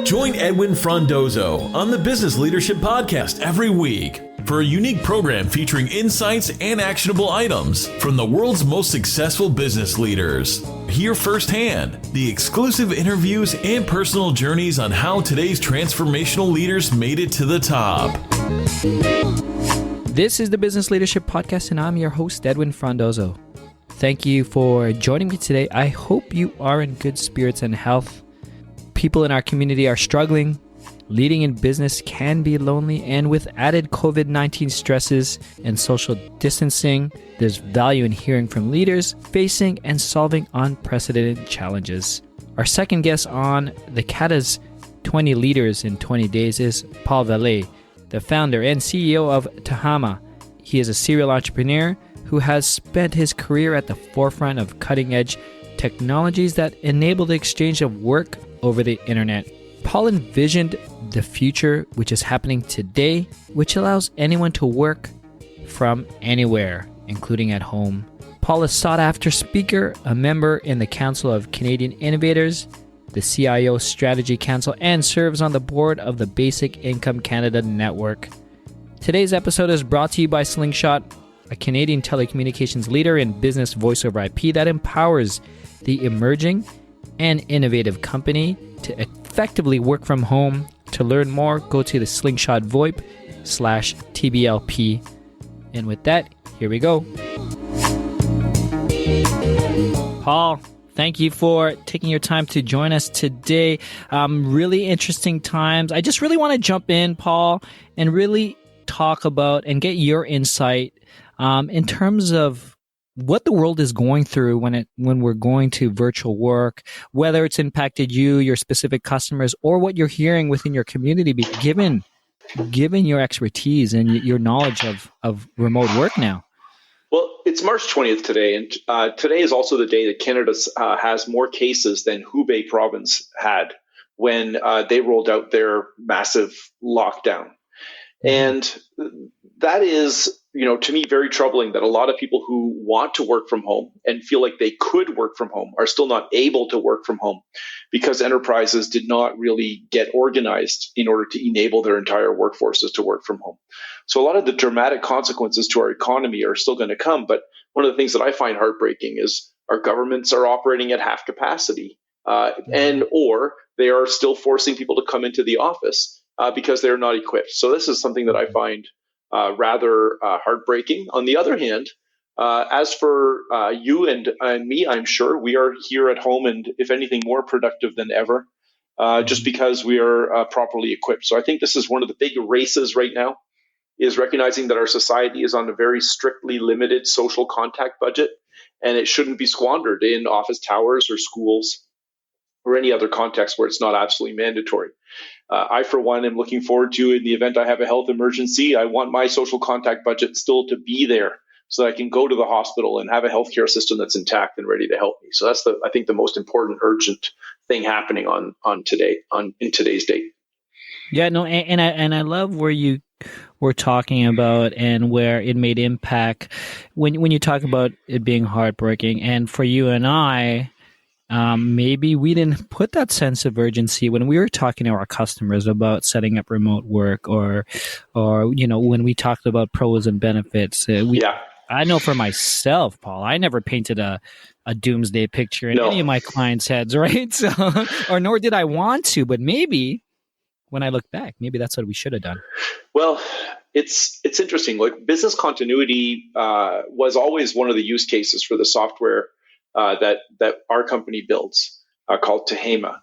Join Edwin Frondozo on the Business Leadership Podcast every week for a unique program featuring insights and actionable items from the world's most successful business leaders. Hear firsthand the exclusive interviews and personal journeys on how today's transformational leaders made it to the top. This is the Business Leadership Podcast, and I'm your host, Edwin Frondozo. Thank you for joining me today. I hope you are in good spirits and health. People in our community are struggling. Leading in business can be lonely, and with added COVID-19 stresses and social distancing, there's value in hearing from leaders facing and solving unprecedented challenges. Our second guest on the CATA's 20 Leaders in 20 Days is Paul Vallee, the founder and CEO of Tehama. He is a serial entrepreneur who has spent his career at the forefront of cutting-edge technologies that enable the exchange of work over the internet. Paul envisioned the future, which is happening today, which allows anyone to work from anywhere, including at home. Paul is a sought-after speaker, a member in the Council of Canadian Innovators, the CIO Strategy Council, and serves on the board of the Basic Income Canada Network. Today's episode is brought to you by Slingshot, a Canadian telecommunications leader in business voice over IP that empowers the emerging and innovative company to effectively work from home. To learn more, go to the Slingshot VoIP/TBLP. And with that, here we go. Paul, thank you for taking your time to join us today. Really interesting times. I just really want to jump in, Paul, and really talk about and get your insight in terms of what the world is going through when we're going to virtual work, whether it's impacted you, your specific customers, or what you're hearing within your community, given your expertise and your knowledge of remote work now. Well, it's March 20th today, and today is also the day that Canada has more cases than Hubei province had when they rolled out their massive lockdown. And that is, to me, very troubling that a lot of people who want to work from home and feel like they could work from home are still not able to work from home because enterprises did not really get organized in order to enable their entire workforces to work from home. So a lot of the dramatic consequences to our economy are still going to come. But one of the things that I find heartbreaking is our governments are operating at half capacity or they are still forcing people to come into the office because they're not equipped. So this is something that I find rather heartbreaking. On the other hand, as for you and me, I'm sure we are here at home and, if anything, more productive than ever, just because we are properly equipped. So I think this is one of the big races right now, is recognizing that our society is on a very strictly limited social contact budget, and it shouldn't be squandered in office towers or schools or any other context where it's not absolutely mandatory. I, for one, am looking forward to, in the event I have a health emergency, I want my social contact budget still to be there so that I can go to the hospital and have a healthcare system that's intact and ready to help me. So that's I think the most important, urgent thing happening in today's date. Yeah, no, and I love where you were talking about and where it made impact when you talk about it being heartbreaking. And for you and I, maybe we didn't put that sense of urgency when we were talking to our customers about setting up remote work, or when we talked about pros and benefits. I know for myself, Paul, I never painted a doomsday picture in any of my clients' heads, right? So, or nor did I want to, but maybe when I look back, maybe that's what we should have done. Well, it's interesting. Like, business continuity was always one of the use cases for the software that our company builds, called Tehama.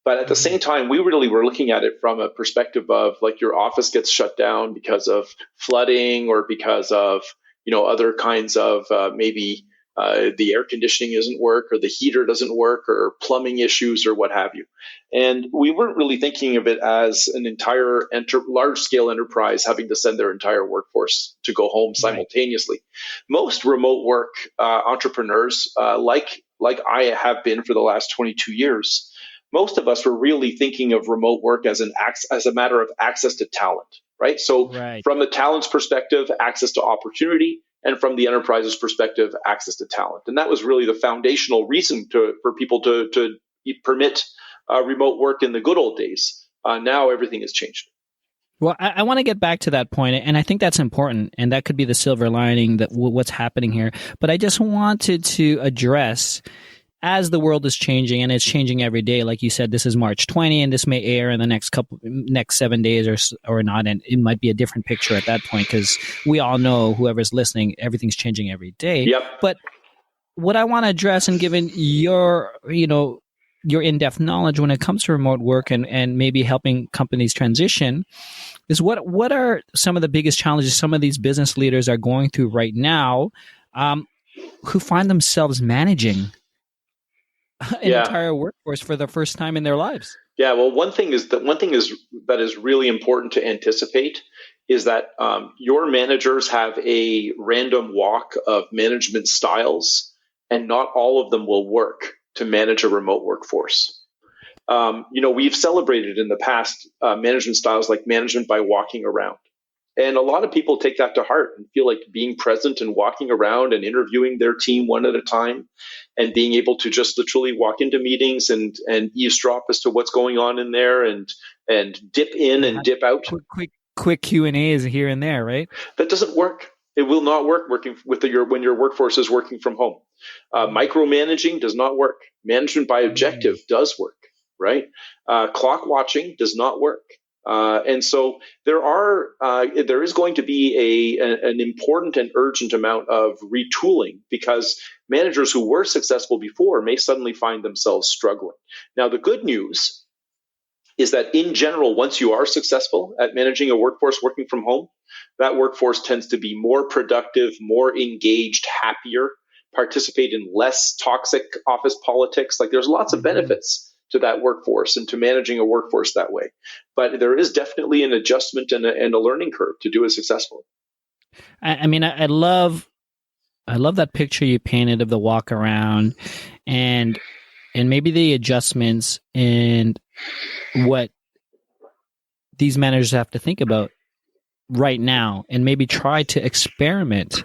But at the same time, we really were looking at it from a perspective of, like, your office gets shut down because of flooding or because of other kinds of maybe the air conditioning doesn't work or the heater doesn't work or plumbing issues or what have you. And we weren't really thinking of it as an entire large-scale enterprise having to send their entire workforce to go home simultaneously. Right. Most remote work entrepreneurs, like I have been for the last 22 years, most of us were really thinking of remote work as a matter of access to talent, right? So from the talent's perspective, access to opportunity, and from the enterprise's perspective, access to talent. And that was really the foundational reason for people to permit remote work in the good old days. Now everything has changed. Well, I want to get back to that point, and I think that's important, and that could be the silver lining that what's happening here. But I just wanted to address, as the world is changing, and it's changing every day. Like you said, this is March 20, and this may air in the next 7 days or not, and it might be a different picture at that point, because we all know, whoever's listening, everything's changing every day. Yep. But what I want to address, and given your in-depth knowledge when it comes to remote work and maybe helping companies transition, is what are some of the biggest challenges some of these business leaders are going through right now, who find themselves managing an entire workforce for the first time in their lives? Yeah, well, one thing that is really important to anticipate is that your managers have a random walk of management styles, and not all of them will work to manage a remote workforce. We've celebrated in the past management styles like management by walking around. And a lot of people take that to heart and feel like being present and walking around and interviewing their team one at a time, and being able to just literally walk into meetings and eavesdrop as to what's going on in there and dip in and dip out. Quick Q&As here and there, right? That doesn't work. It will not work working with when your workforce is working from home. Micromanaging does not work. Management by objective does work, right? Clock watching does not work. And so there is going to be an important and urgent amount of retooling, because managers who were successful before may suddenly find themselves struggling. Now, the good news is that in general, once you are successful at managing a workforce working from home, that workforce tends to be more productive, more engaged, happier, participate in less toxic office politics. Like, there's lots of benefits to that workforce and to managing a workforce that way. But there is definitely an adjustment and a learning curve to do it successfully. I mean, I love that picture you painted of the walk around and maybe the adjustments and what these managers have to think about right now, and maybe try to experiment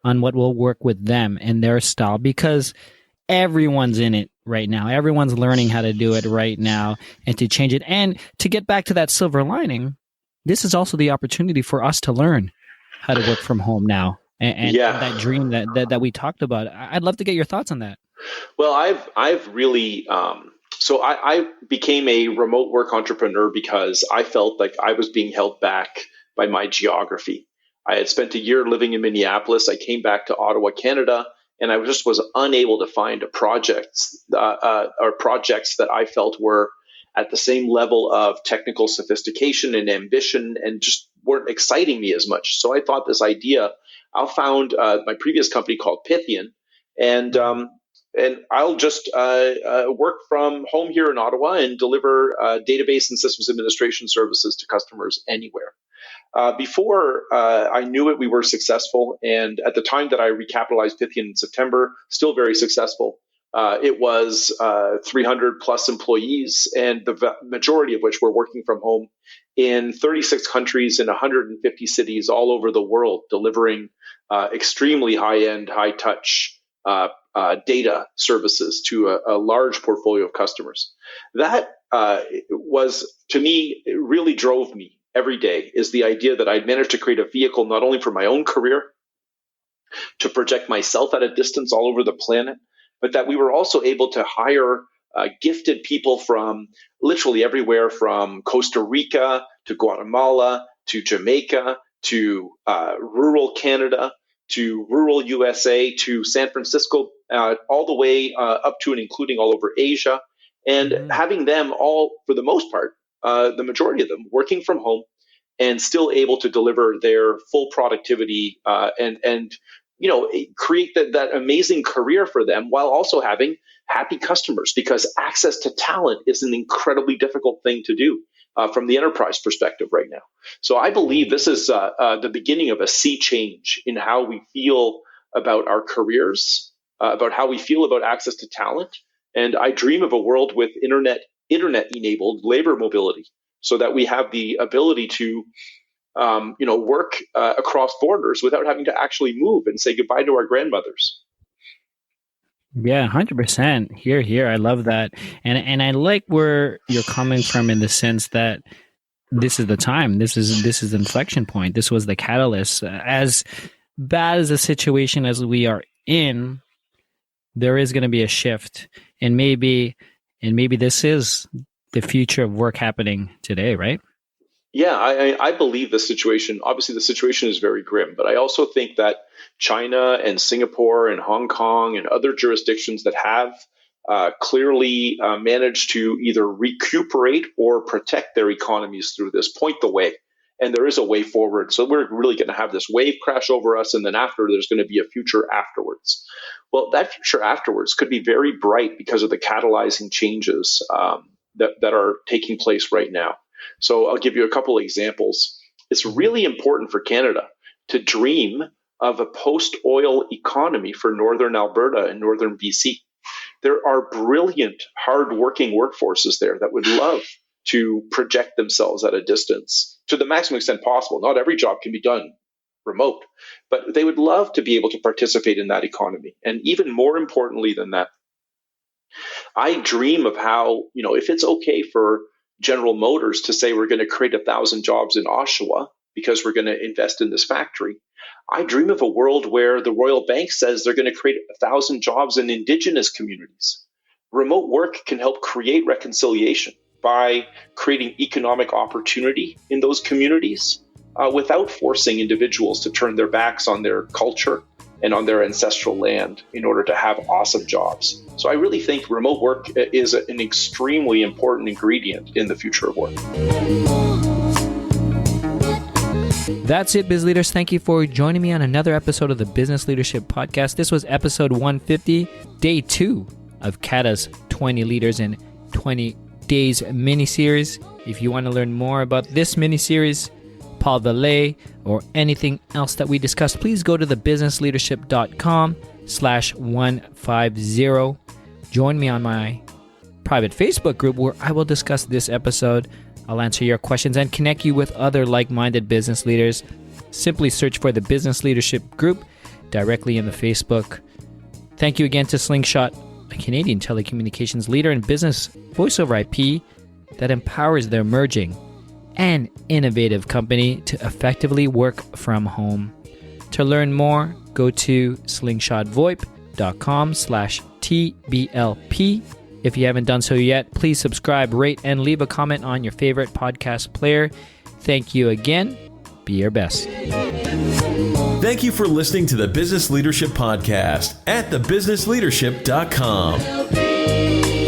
on what will work with them and their style, because everyone's in it right now. Everyone's learning how to do it right now and to change it. And to get back to that silver lining, this is also the opportunity for us to learn how to work from home now. And that dream that we talked about. I'd love to get your thoughts on that. Well, I've really so I became a remote work entrepreneur because I felt like I was being held back by my geography. I had spent a year living in Minneapolis. I came back to Ottawa, Canada, and I was unable to find projects that I felt were at the same level of technical sophistication and ambition, and just weren't exciting me as much. So I thought this idea. I found my previous company called Pythian, and I'll just work from home here in Ottawa and deliver database and systems administration services to customers anywhere. Before I knew it, we were successful. And at the time that I recapitalized Pythian in September, still very successful. It was 300 plus employees, and the majority of which were working from home in 36 countries in 150 cities all over the world, delivering extremely high-end, high-touch data services to a large portfolio of customers. That was, to me, it really drove me every day, is the idea that I'd managed to create a vehicle not only for my own career, to project myself at a distance all over the planet, but that we were also able to hire gifted people from literally everywhere, from Costa Rica to Guatemala to Jamaica to rural Canada to rural USA to San Francisco, all the way up to and including all over Asia, and having them all, for the most part, the majority of them, working from home and still able to deliver their full productivity and create that amazing career for them, while also having happy customers, because access to talent is an incredibly difficult thing to do from the enterprise perspective right now. So I believe this is the beginning of a sea change in how we feel about our careers, about how we feel about access to talent. And I dream of a world with internet-enabled labor mobility, so that we have the ability to work across borders without having to actually move and say goodbye to our grandmothers. Yeah, 100%. Here. I love that. And I like where you're coming from in the sense that this is the time. This is the inflection point. This was the catalyst. As bad as a situation as we are in, there is going to be a shift. And maybe this is the future of work happening today, right? Yeah, I believe the situation, obviously the situation is very grim, but I also think that China and Singapore and Hong Kong and other jurisdictions that have clearly managed to either recuperate or protect their economies through this point the way. And there is a way forward. So we're really going to have this wave crash over us. And then after, there's going to be a future afterwards. Well, that future afterwards could be very bright because of the catalyzing changes that are taking place right now. So I'll give you a couple of examples. It's really important for Canada to dream of a post-oil economy for Northern Alberta and Northern BC. There are brilliant, hard-working workforces there that would love to project themselves at a distance to the maximum extent possible. Not every job can be done remote, but they would love to be able to participate in that economy. And even more importantly than that, I dream of how, if it's okay for General Motors to say we're going to create 1,000 jobs in Oshawa because we're going to invest in this factory. I dream of a world where the Royal Bank says they're going to create 1,000 jobs in Indigenous communities. Remote work can help create reconciliation by creating economic opportunity in those communities without forcing individuals to turn their backs on their culture and on their ancestral land in order to have awesome jobs. So I really think remote work is an extremely important ingredient in the future of work. That's it, Biz Leaders. Thank you for joining me on another episode of the Business Leadership Podcast. This was episode 150, day 2 of CADA's 20 Leaders in 20 Days mini-series. If you want to learn more about this mini-series, Paul Vallee, or anything else that we discussed, please go to thebusinessleadership.com/150. Join me on my private Facebook group where I will discuss this episode. I'll answer your questions and connect you with other like-minded business leaders. Simply search for the Business Leadership Group directly in the Facebook. Thank you again to Slingshot, a Canadian telecommunications leader in business voice-over IP that empowers the emerging and innovative company to effectively work from home. To learn more, go to slingshotvoip.com/TBLP. If you haven't done so yet, please subscribe, rate, and leave a comment on your favorite podcast player. Thank you again. Be your best. Thank you for listening to the Business Leadership Podcast at thebusinessleadership.com.